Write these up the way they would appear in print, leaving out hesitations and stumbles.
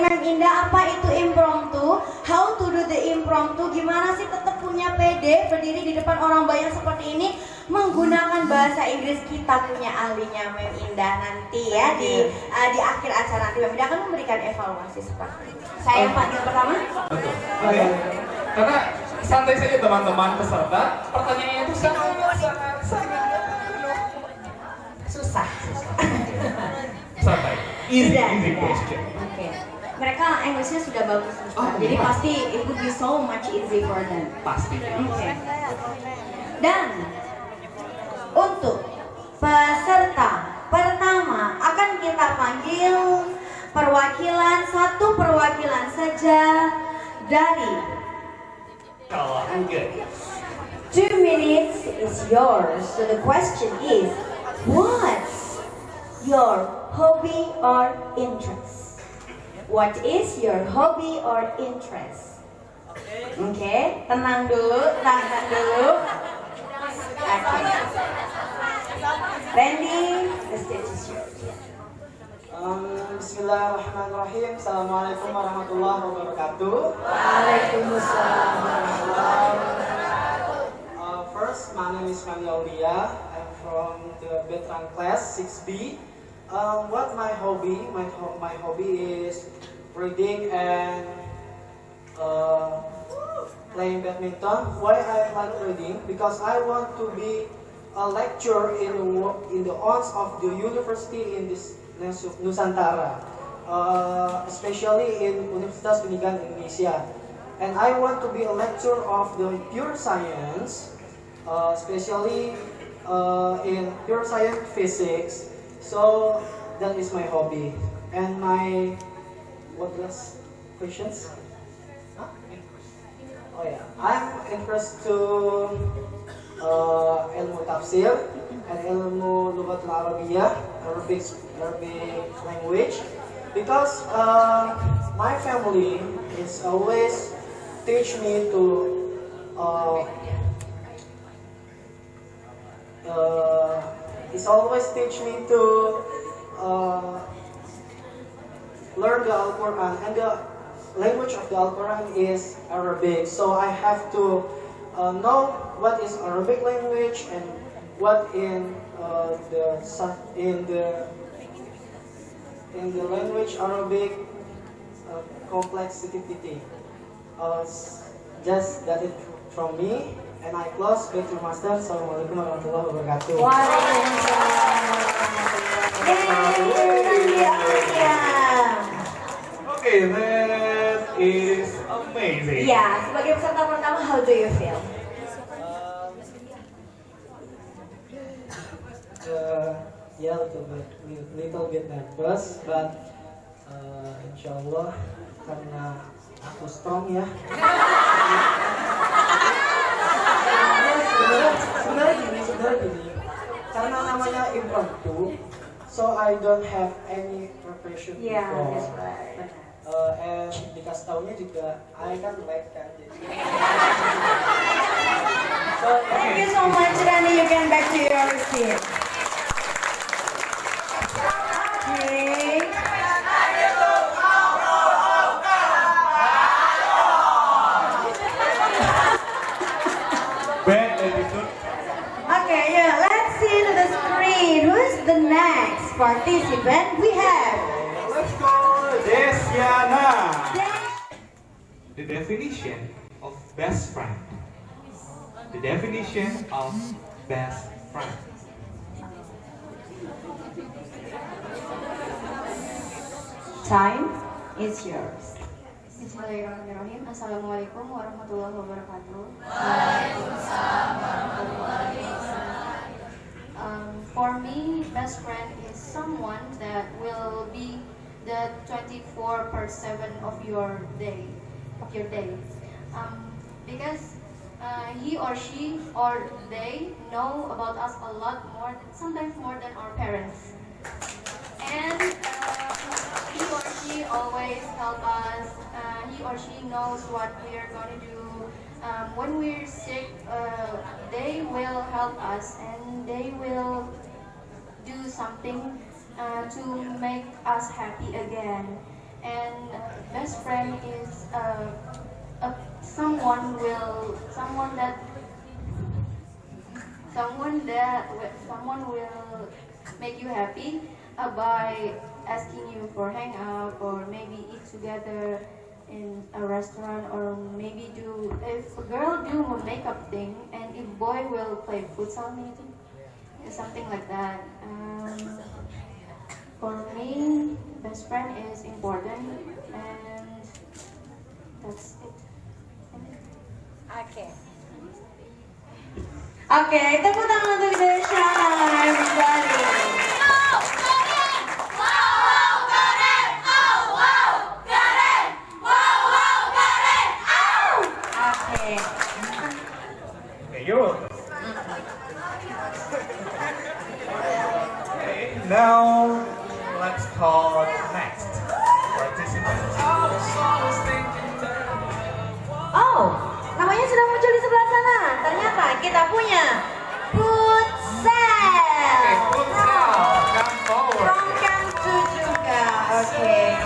Mem Indah, apa itu impromptu? How to do the impromptu? Gimana sih tetap punya PD, berdiri di depan orang banyak seperti ini menggunakan bahasa Inggris? Kita punya ahlinya Mem Indah nanti ya di akhir acara nanti Mem Indah akan memberikan evaluasi seperti itu. Saya panggil pertama. Betul. Oke. Karena santai saja teman-teman peserta. Pertanyaannya itu sangat Susah. santai. Easy question. Oke. Mereka Inggrisnya sudah bagus, jadi pasti it would be so much easy for them. Pasti. Oke. Dan untuk peserta pertama akan kita panggil satu perwakilan saja dari. Good. 2 minutes is yours. So the question is, what's your hobby or interest? What is your hobby or interest? Oke, tenang dulu, tahan dulu. Okay. Randy, the stage is yours. Bismillahirrahmanirrahim. Assalamualaikum warahmatullahi wabarakatuh. Waalaikumsalam warahmatullahi wabarakatuh. First, my name is Manaulia. I'm from the veteran class 6B. What my hobby? My hobby is reading and playing badminton. Why I like reading? Because I want to be a lecturer in the arts of the university in this Nusantara, especially in Universitas Pendidikan Indonesia. And I want to be a lecturer of the pure science, especially in pure science physics. So that is my hobby. And my what last questions? Huh? Oh yeah, I'm interested to ilmu tafsir and ilmu lughatul Arabiyyah, Arabic language, because my family is always teach me to learn the Al-Quran, and the language of the Al-Quran is Arabic. So I have to know what is Arabic language and what in the language Arabic complexity. Just that it from me, and I close with your master. Assalamualaikum warahmatullahi wabarakatuh. Okay, that is amazing. Ya, sebagai peserta pertama, how do you feel? Yeah, little bit nervous, but insyaallah karena aku strong ya. Sebenarnya gini, karena namanya impromptu, so I don't have any preparation before. Yeah, that's right. And dikasih taunya juga, I kan like kan. So, Thank you so much, Rani. You can back to your seat. Okay. Bad attitude. Okay, yeah, let's see to the screen. Who's the next participant we have? Let's go, Desiana. The definition of best friend. The definition of best friend. Time is yours. Bismillahirrahmanirrahim. Assalamualaikum warahmatullahi wabarakatuh. For me, best friend is someone that will be the 24/7 of your day. Because he or she or they know about us a lot more, sometimes more than our parents. And he or she always help us. He or she knows what we are going to do. When we're sick, they will help us and they will do something to make us happy again. And best friend is someone will make you happy by asking you for hang out or maybe eat together in a restaurant, or maybe if a girl do a makeup thing and if boy will play futsal maybe, something like that. For me, best friend is important, and that's it. Oke. Oke, tepuk tangan untuk Desya everybody. Oke. Okay, you. Okay, now let's call next participant. Oh, namanya sudah muncul di sebelah sana. Ternyata kita punya Futsal. Okay, futsal, come forward. From Camp 2 juga. Oke.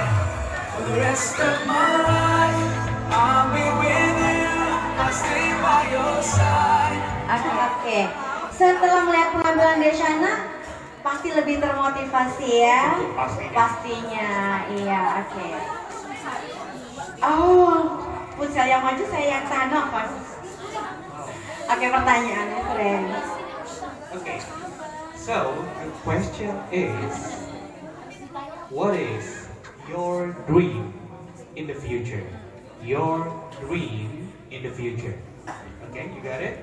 For the rest of my life, I'll be with you. I'll stay by your side. Oke. Setelah melihat penampilan Desyana, pasti lebih termotivasi ya. Pastinya, iya. Oke. Oh, futsal yang maju saya yang sana kan. Oke, pertanyaannya keren. Okay, so the question is, what is your dream in the future? Your dream in the future. Okay, you got it?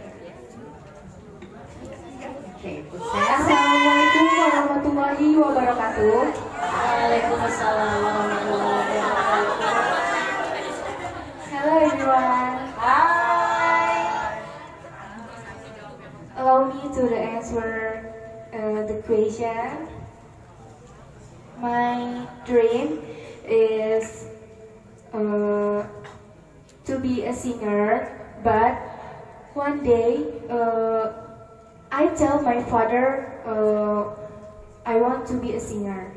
Oke, futsal. Assalamualaikum warahmatullahi wabarakatuh. Waalaikumsalam warahmatullahi wabarakatuh. Hello everyone. Hai. Allow me to answer the question. My dream is to be a singer, but one day I tell my father I want to be a singer,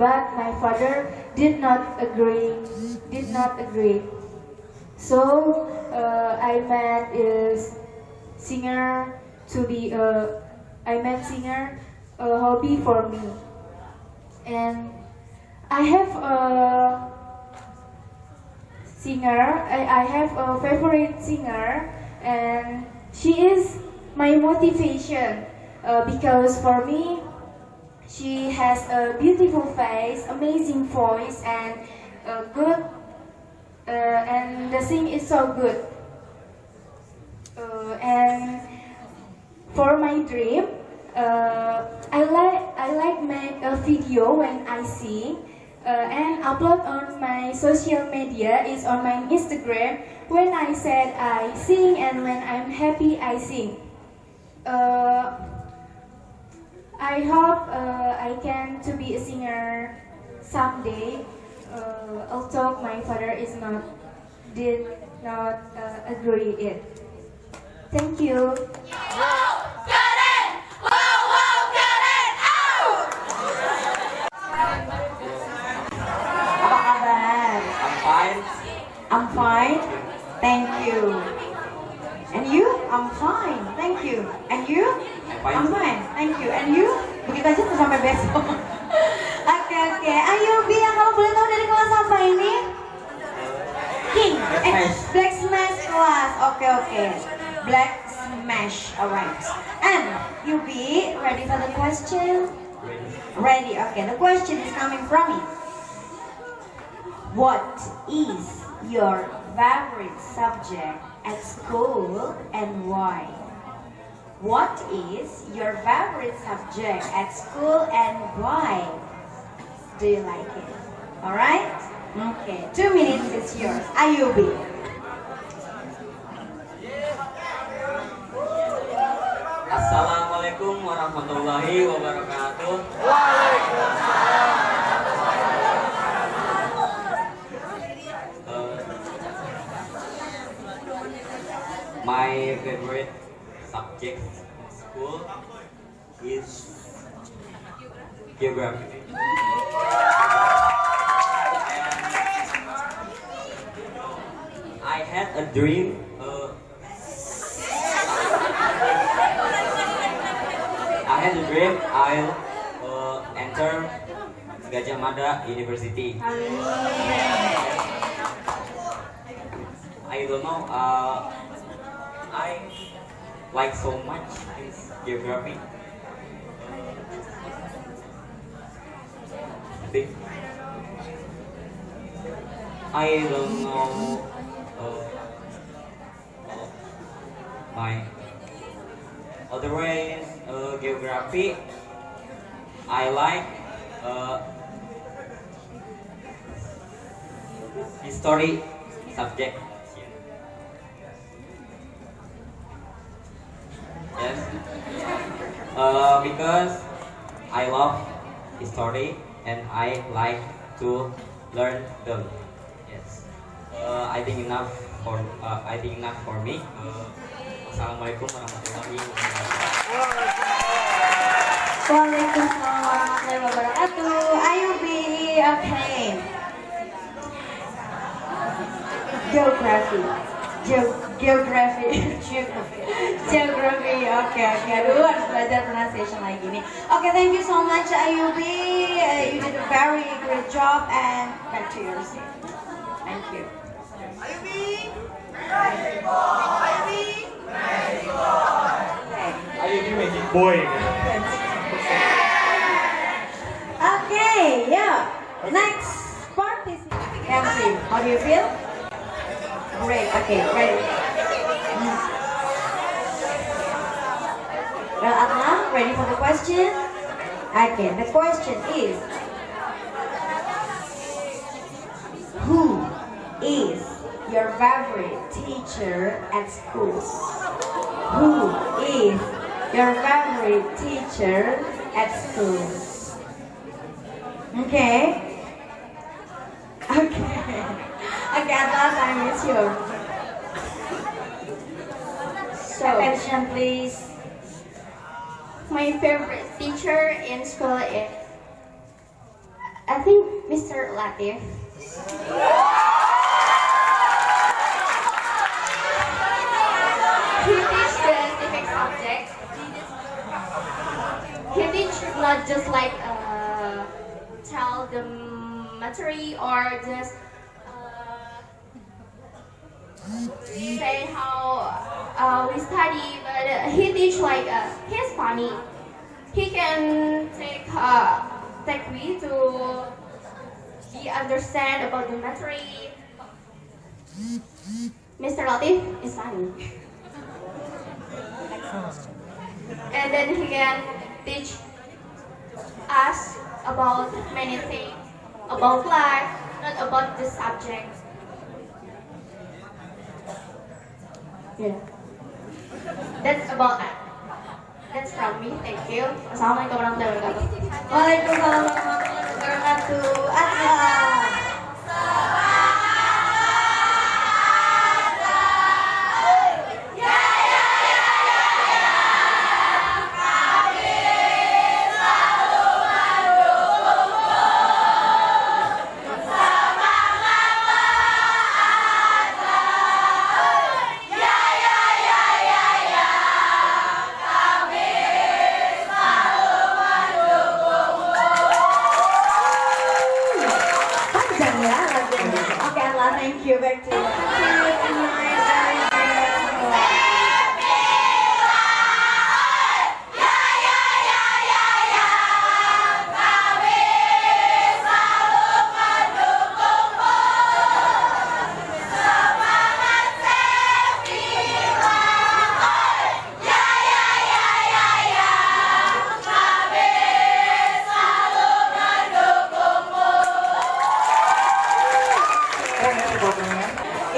but my father did not agree. So I met is singer to be I made singer a hobby for me, and I have a singer. I have a favorite singer, and she is my motivation because for me she has a beautiful face, amazing voice, and good and the sing is so good. And for my dream, I like make a video when I sing and upload on my social media. Is on my Instagram when I said I sing and when I'm happy I sing. I hope I can to be a singer someday. Although my father did not agree it. Thank you. Apa kabar? I'm fine. I'm fine. Thank you. And you? I'm fine. Thank you. And you? I'm fine. I'm fine. Thank you. And you? Begitu aja tuh sampai besok. Oke. Ayo Bi, yang kalau boleh tahu dari kelas apa ini? King. Black Smash kelas. Oke. Black Smash. Alright. And you Bi, ready for the question? Ready. Okay. The question is coming from me. What is your favorite subject at school and why? What is your favorite subject at school and why? Do you like it? Alright? Okay, 2 minutes is yours. Ayubi. Assalamualaikum warahmatullahi wabarakatuh. My favorite subject in school is geography. And dream. I had a dream. I'll enter Gajah Mada University. I don't know. I like so much in geography. Think I don't know my otherwise geography. I like history subject. Yes. Because I love history and I like to learn them. Yes. I think enough for me. Assalamualaikum warahmatullahi wabarakatuh. Waalaikumsalam warahmatullahi wabarakatuh. Ayubi, okay. Geography. Geography. Oke. Aduh, harus belajar pronunciation lagi nih. Oke, thank you so much, Ayubi. You did a very great job and back to your seat. Thank you. Ayubi. Ayubi Magic Boy. Okay, yeah. Next participant. MC, how do you feel? Great. Okay, ready. Well, Atma, ready for the question? Okay, the question is, who is your favorite teacher at school? Who is your favorite teacher at school? Okay. Okay, Atma, time is yours. So, Attention, please. my favorite teacher in school is, I think, Mr. Latif. He teaches scientific subjects. He teaches not just like tell the material or just say how we study, but he teach like he's funny. He can take me to be understand about the material. Mr. Latif is funny. And then he can teach us about many things, about life, not about the subject. Yeah. That's from me. Thank you. Assalamualaikum warahmatullahi wabarakatuh. Waalaikumsalam warahmatullahi wabarakatuh. Atma. Panjang ya lagunya. Oke, Atma, thank you. Back to you.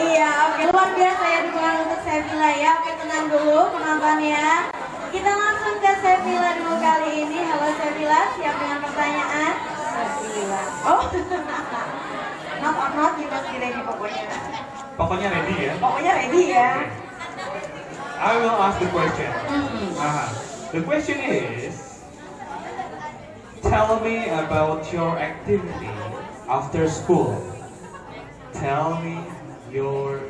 Iya, oke, luar biasa ya dukungan untuk Sevilla ya. Oke, tenang dulu penontonnya. Kita langsung ke Sevilla dulu kali ini. Halo Sevilla, siap dengan pertanyaan? Sevilla. Oh, not or not, you must be ready pokoknya. Pokoknya ready ya. Pokoknya ready ya. I will ask the question. The question is, tell me about your activity after school. Tell me your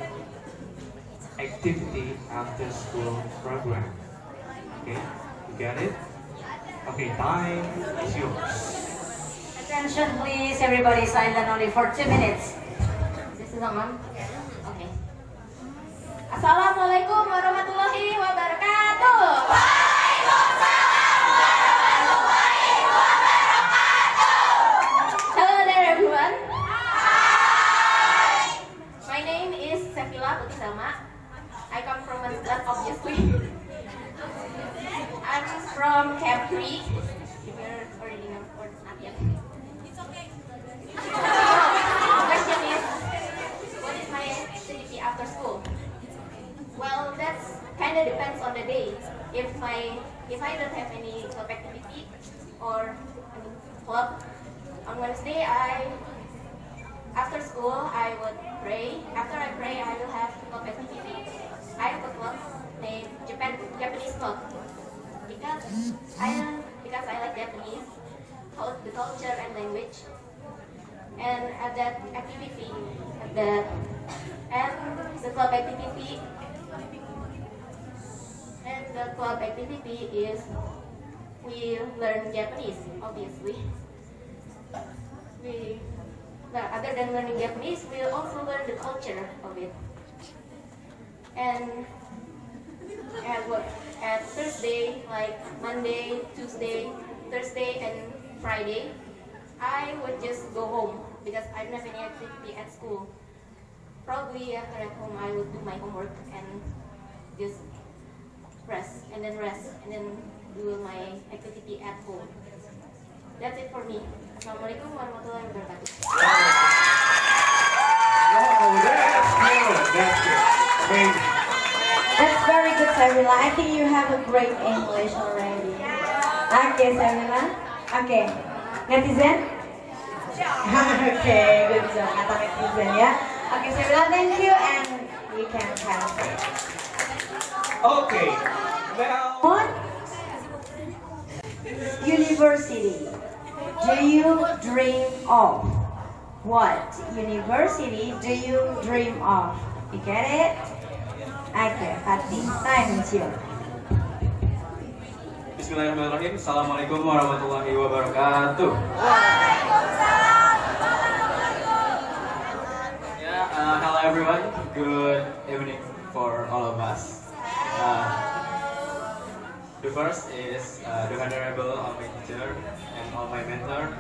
activity after school program? Okay, you got it? Okay, time is yours. Attention please, everybody silent only for 2 minutes. This is on. Okay. Assalamualaikum warahmatullahi wabarakatuh. Hello there, everyone. My name is Sefila Putri Salma. I come from Manislat, obviously. I'm from Camp 3. If you're already know or not yet. The question is, what is my activity after school? Well, that's kind of depends on the day. If I don't have any club activity or any club, on Wednesday after school I would pray. After I pray, I will have club activity. I have a club named Japanese club because I like Japanese, the culture and language. And at that activity, the club activity is we learn Japanese, obviously. Other than learning Japanese, we also learn the culture of it. And at Thursday, like Monday, Tuesday, Thursday, and Friday, I would just go home because I don't have any activity at school. Probably after at home, I would do my homework and just rest, and then do my activity at home. That's it for me. Assalamualaikum warahmatullahi wabarakatuh. Oh, that's good. That's good. Amazing. That's very good, Savila. I think you have a great English already. Okay, Savila. Okay. Netizen? Okay, good job. Kata netizen ya. Okay, Savila, thank you and you can have it. Okay. Now. What university do you dream of? What university do you dream of? You get it? Okay, Fatih, time is yours. Bismillahirrahmanirrahim. Assalamualaikum warahmatullahi wabarakatuh. Hello everyone. Good evening for all of us. The first is the Honorable all my teacher and all my mentor.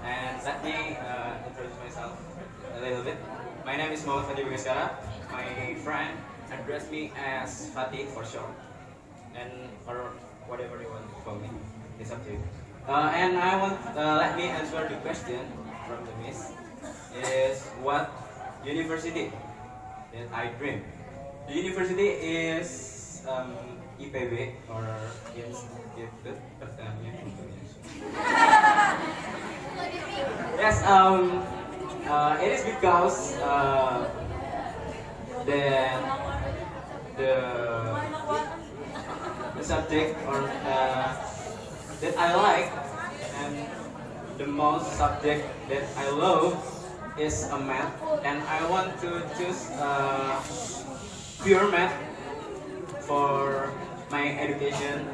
And let me introduce myself a little bit. My name is Muhammad Fatih Bagaskara. My friend addressed me as Fatih for short, and or whatever you want to call me. It's up to you. And I want let me answer the question from the miss. Is what university that I dream? The university is IPB or Institut Pertanian Indonesia. Yes, it is because the subject or that I like and the most subject that I love is a math, and I want to choose pure math for my education.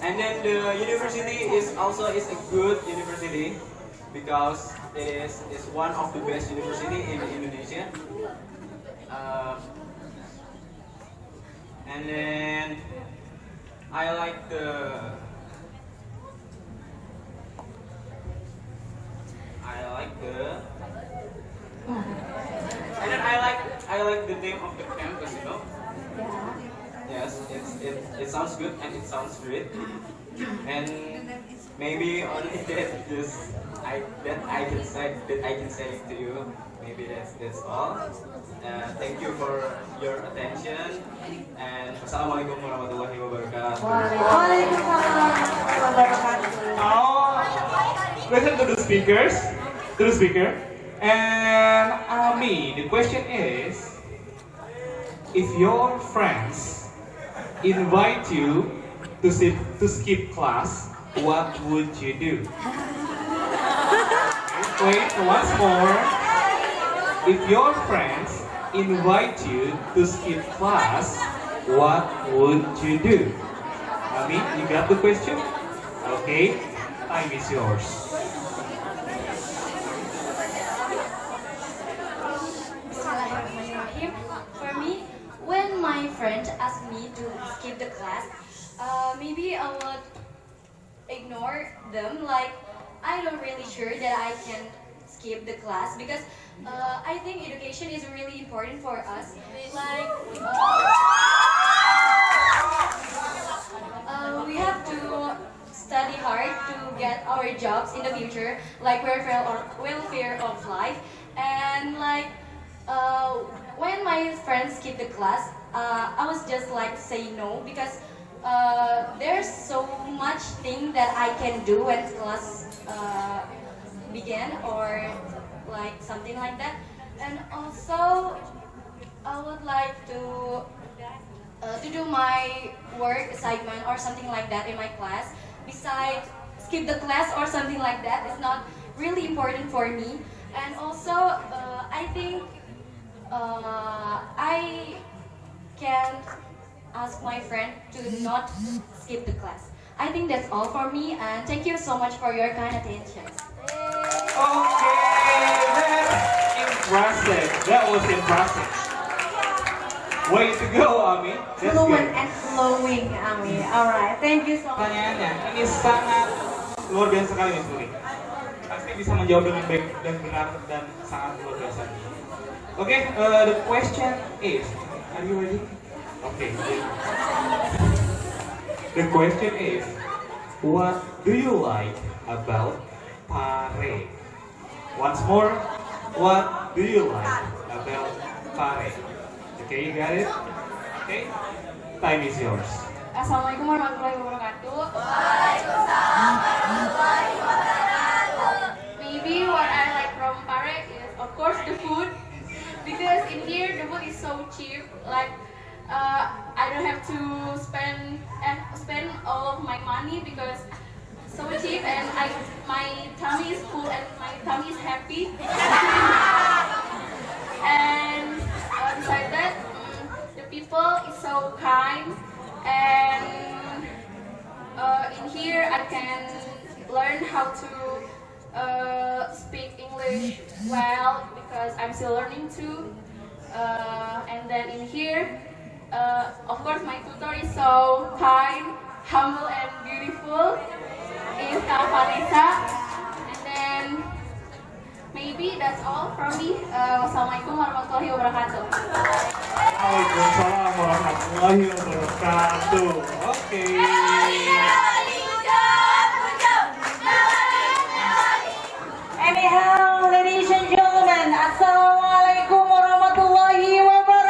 And then the university is a good university because it is one of the best university in Indonesia. And then I like the and then I like the name of the campus, you know. Yes, it sounds good and it sounds great. And maybe only that I can say it to you. Maybe that's all. Thank you for your attention, and Assalamualaikum warahmatullahi wabarakatuh. Waalaikumsalam warahmatullahi wabarakatuh. Now, listen to the speaker. And me, the question is, if your friends invite you to skip class, what would you do? Wait, once more. If your friends invite you to skip class, what would you do? Ami, you got the question? Okay, time is yours. Bismillahirrahmanirrahim. For me, when my friend asked me to skip the class, maybe I would ignore them. Like, I don't really sure that I can skip the class because I think education is really important for us. Like, we have to study hard to get our jobs in the future, like welfare of life, and like when my friends skip the class, I was just like say no because there's so much thing that I can do when class began or like something like that, and also I would like to do my work assignment or something like that in my class. Besides, skip the class or something like that is not really important for me. And also, I think I can ask my friend to not skip the class. I think that's all for me, and thank you so much for your kind attention. Okay, that's impressive. That was impressive. Way to go, Ami. That's Fluent good. and flowing, Ami. Alright, thank you so much. Pertanyaannya ini sangat luar biasa sekali, Miss Luli. Pasti bisa menjawab dengan baik dan benar dan sangat luar biasa. Okay, the question is, are you ready? Okay. The question is, what do you like about Pare? Once more, what do you like about Pare? Okay, you got it? Okay, time is yours. Assalamualaikum warahmatullahi wabarakatuh. Maybe what I like from Pare is, of course, the food. Because in here the food is so cheap. Like I don't have to spend all of my money because it's so cheap, and my tummy is full and my tummy is happy. And besides that, the people is so kind, and in here I can learn how to speak English well because I'm still learning too. And then in here, of course, my tutor is so kind, humble, and beautiful. Is Kak Vanessa. And then maybe that's all from me. Wassalamualaikum warahmatullahi wabarakatuh. Waalaikumsalam warahmatullahi wabarakatuh. Okay. Anyhow, ladies and gentlemen, Assalamualaikum warahmatullahi wabarakatuh.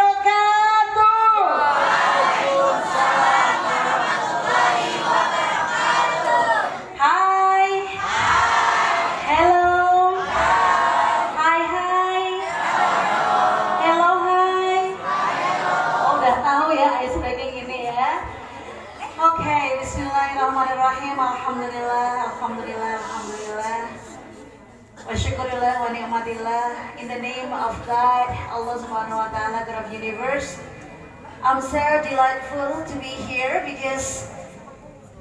Hi. Hello. Hi, hi. Hello, hi. Oh, udah tahu ya ice breaking ini ya. Oke, bismillahirrahmanirrahim. Alhamdulillah, alhamdulillah, alhamdulillah. Wa syukurillah wa ni'matillah. In the name of God, Allah subhanahu wa ta'ala, God of universe, I'm so delightful to be here because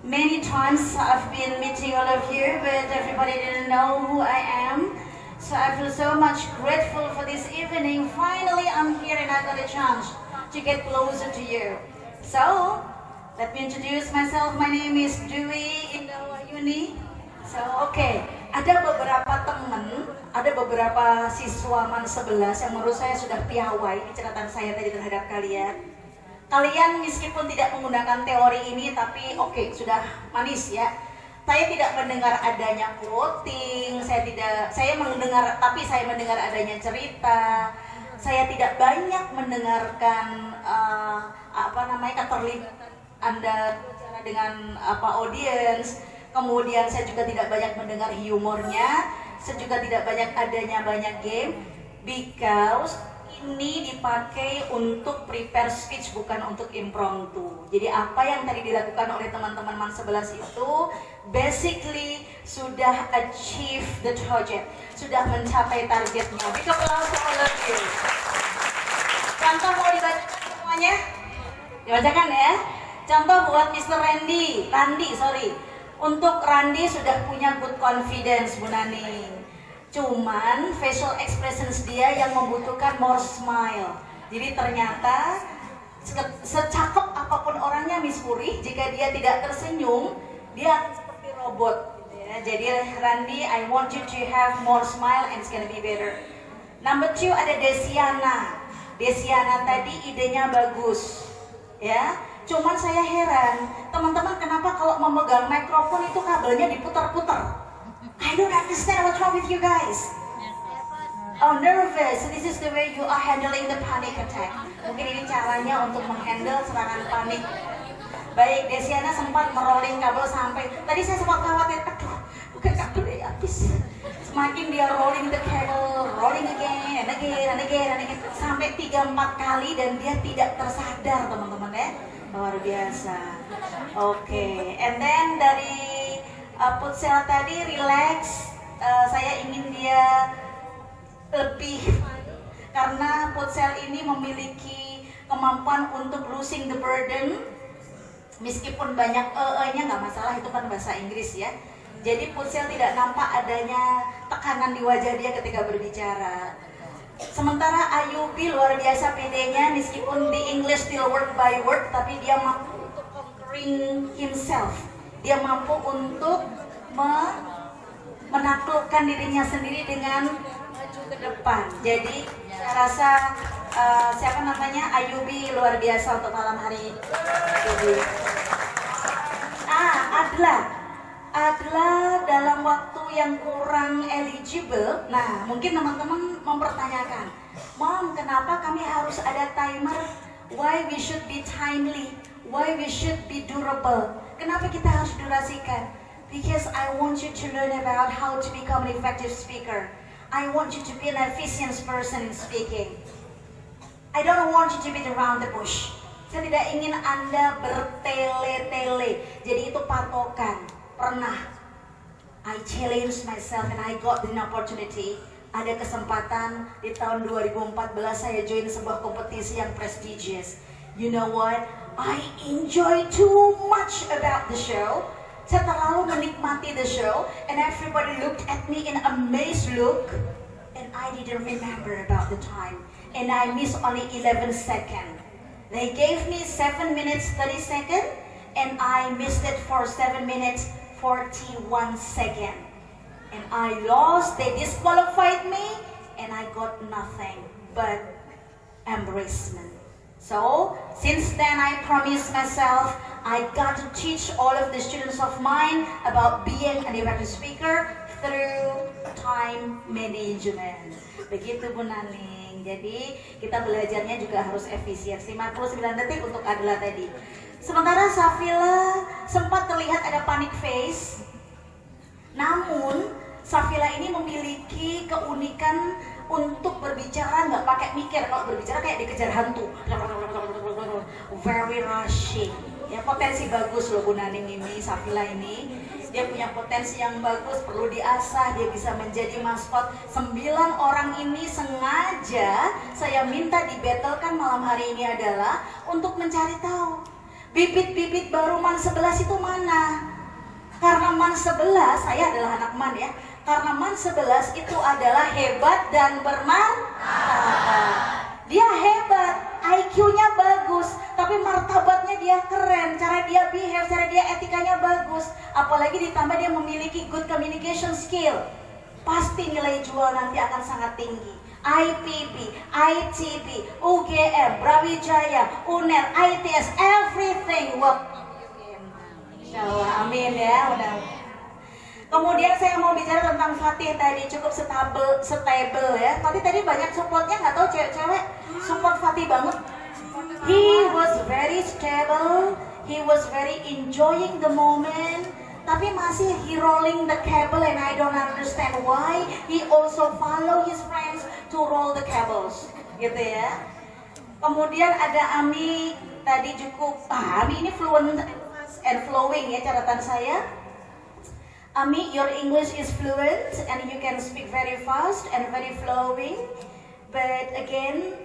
many times I've been meeting all of you, but everybody didn't know who I am. So I feel so much grateful for this evening. Finally, I'm here and I got a chance to get closer to you. So, let me introduce myself. My name is Dwi Indawayuni. So, okay. Ada beberapa teman, ada beberapa siswa MAN 11 yang menurut saya sudah piawai catatan saya tadi terhadap kalian. Kalian meskipun tidak menggunakan teori ini, tapi oke, sudah manis ya. Saya tidak mendengar adanya quoting, saya mendengar adanya cerita. Saya tidak banyak mendengarkan keterlibatan Anda bicara dengan audiens. Kemudian saya juga tidak banyak mendengar humornya, saya juga tidak banyak game, because ini dipakai untuk prepare speech bukan untuk impromptu. Jadi apa yang tadi dilakukan oleh teman-teman MAN 11 itu basically sudah achieve the target, sudah mencapai targetnya. Big applause for all of you. Contoh mau dibaca semuanya? Dibacakan ya. Contoh buat Mr. Randy. Untuk Randy sudah punya good confidence, Bu Nani. Cuman facial expressions dia yang membutuhkan more smile. Jadi ternyata secakep apapun orangnya Miss Puri, jika dia tidak tersenyum, dia akan seperti robot. Ya, jadi Randy, I want you to have more smile and it's gonna be better. Number 2 ada Desiana. Desiana tadi idenya bagus, ya. Cuman saya heran, teman-teman kenapa kalau memegang mikrofon itu kabelnya diputar-putar? I don't understand what's wrong with you guys. Oh, nervous. This is the way you are handling the panic attack. Mungkin ini caranya untuk menghandle serangan panik. Baik, Desiana sempat merolling kabel sampai tadi saya sempat khawatir, aduh, bukan kabel ya habis. Semakin dia rolling the cable, rolling again and again and again and again sampai 3-4 kali dan dia tidak tersadar, teman-teman ya. Luar biasa. Oke, and then dari Putsel tadi relax. Saya ingin dia lebih karena Putsel ini memiliki kemampuan untuk losing the burden. Meskipun banyak nya nggak masalah, itu kan bahasa Inggris ya. Jadi Putsel tidak nampak adanya tekanan di wajah dia ketika berbicara. Sementara Ayubi luar biasa pedenya, meskipun di English still word by word, tapi dia mampu untuk conquering himself. Dia mampu untuk menaklukkan dirinya sendiri dengan maju ke depan. Jadi saya rasa siapa namanya Ayubi luar biasa untuk malam hari ini. Adla dalam waktu yang kurang eligible. Nah, mungkin teman-teman mempertanyakan, Mom, kenapa kami harus ada timer? Why we should be timely? Why we should be durable? Kenapa kita harus durasikan? Because I want you to learn about how to become an effective speaker. I want you to be an efficient person in speaking. I don't want you to beat around the bush. Saya tidak ingin Anda bertele-tele. Jadi itu patokan. Pernah I challenge myself and I got an opportunity. Ada kesempatan di tahun 2014 saya join sebuah kompetisi yang prestigious. You know what? I enjoy too much about the show. Saya terlalu menikmati the show and everybody looked at me in amazed look and I didn't remember about the time and I missed only 11 seconds. They gave me 7 minutes 30 seconds and I missed it for 7 minutes 41 seconds. And I lost, they disqualified me and I got nothing but embarrassment. So, since then I promised myself I got to teach all of the students of mine about being an effective speaker through time management. Begitu Bu Naning. Jadi kita belajarnya juga harus efisien. 59 detik untuk Adla tadi. Sementara Safila sempat terlihat ada panic face. Namun Safila ini memiliki keunikan untuk berbicara nggak pakai mikir. Kalau berbicara kayak dikejar hantu, very rushing. Ya, potensi bagus loh Bu Naning ini, Safila ini. Dia punya potensi yang bagus, perlu diasah, dia bisa menjadi maskot. 9 orang ini sengaja saya minta dibattlekan malam hari ini adalah untuk mencari tahu bibit-bibit baru MAN 11 itu mana. Karena MAN 11, saya adalah anak MAN ya. Karena MAN 11 itu adalah hebat dan bermartabat. Dia hebat, IQ-nya bagus, tapi martabatnya dia keren, cara dia behave, cara dia etikanya bagus. Apalagi ditambah dia memiliki good communication skill. Pasti nilai jual nanti akan sangat tinggi. IPB, ITB, UGM, Brawijaya, UNER, ITS, everything will Insya Allah, amin ya. Kemudian saya mau bicara tentang Fatih tadi, cukup stable ya. Fatih tadi banyak supportnya, nggak tahu cewek-cewek support Fatih banget. He was very stable, he was very enjoying the moment. Tapi masih he rolling the cable and I don't understand why. He also follow his friends to roll the cables, gitu ya. Kemudian ada Ami tadi cukup, Ami ini fluent and flowing ya catatan saya. Ami, your English is fluent and you can speak very fast and very flowing. But again,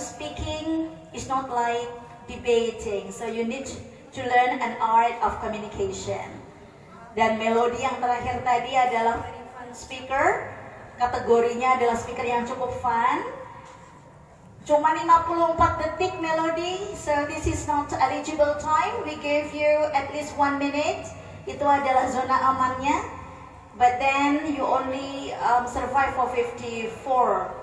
speaking is not like debating, so you need to learn an art of communication. Dan Melody yang terakhir tadi adalah very fun speaker, kategorinya adalah speaker yang cukup fun. Cuma 54 detik Melody, so this is not eligible time. We gave you at least 1 minute. Itu adalah zona amannya. But then you only survive for 54.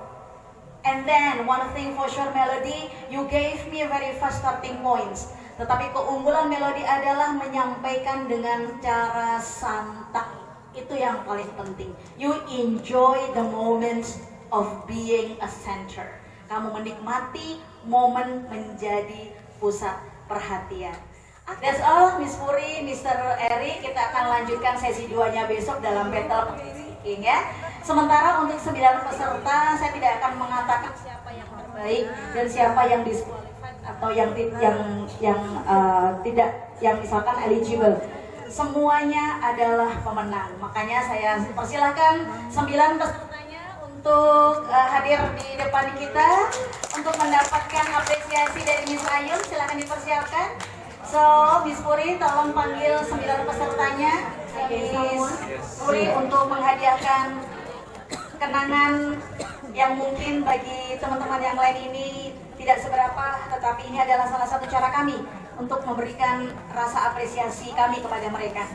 And then one thing for sure Melody, you gave me a very fast starting points. Tetapi keunggulan Melody adalah menyampaikan dengan cara santai. Itu yang paling penting. You enjoy the moment of being a center. Kamu menikmati momen menjadi pusat perhatian. That's all, Miss Puri, Mr. Eri. Kita akan lanjutkan sesi 2-nya besok dalam battle speaking ya. Sementara untuk 9 peserta, saya tidak akan mengatakan siapa yang terbaik dan siapa yang disqualified atau yang misalkan eligible. Semuanya adalah pemenang. Makanya saya persilahkan 9 pesertanya untuk hadir di depan kita untuk mendapatkan apresiasi dari Miss Ayun. Silakan dipersiapkan. So, Miss Puri tolong panggil 9 pesertanya. Miss Puri untuk menghadiahkan kenangan yang mungkin bagi teman-teman yang lain ini tidak seberapa, tetapi ini adalah salah satu cara kami untuk memberikan rasa apresiasi kami kepada mereka.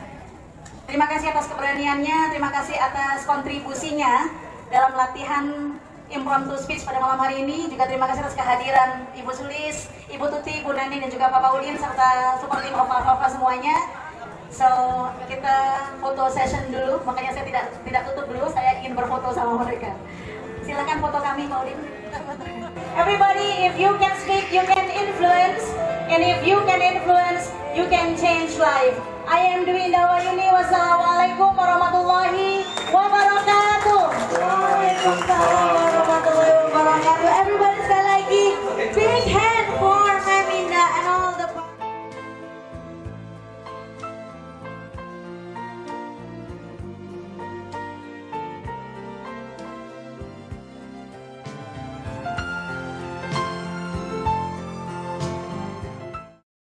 Terima kasih atas keberaniannya, terima kasih atas kontribusinya dalam latihan impromptu speech pada malam hari ini. Juga terima kasih atas kehadiran Ibu Sulis, Ibu Tuti, Bu Nani, dan juga Pak Paulin, serta super tim Opa semuanya. So, kita foto session dulu, makanya saya tidak tutup dulu, saya ingin berfoto sama mereka. Silakan foto kami, Paulin. Everybody, if you can speak, you can influence, and if you can influence, you can change life. I am Dwi Dawa Yuni,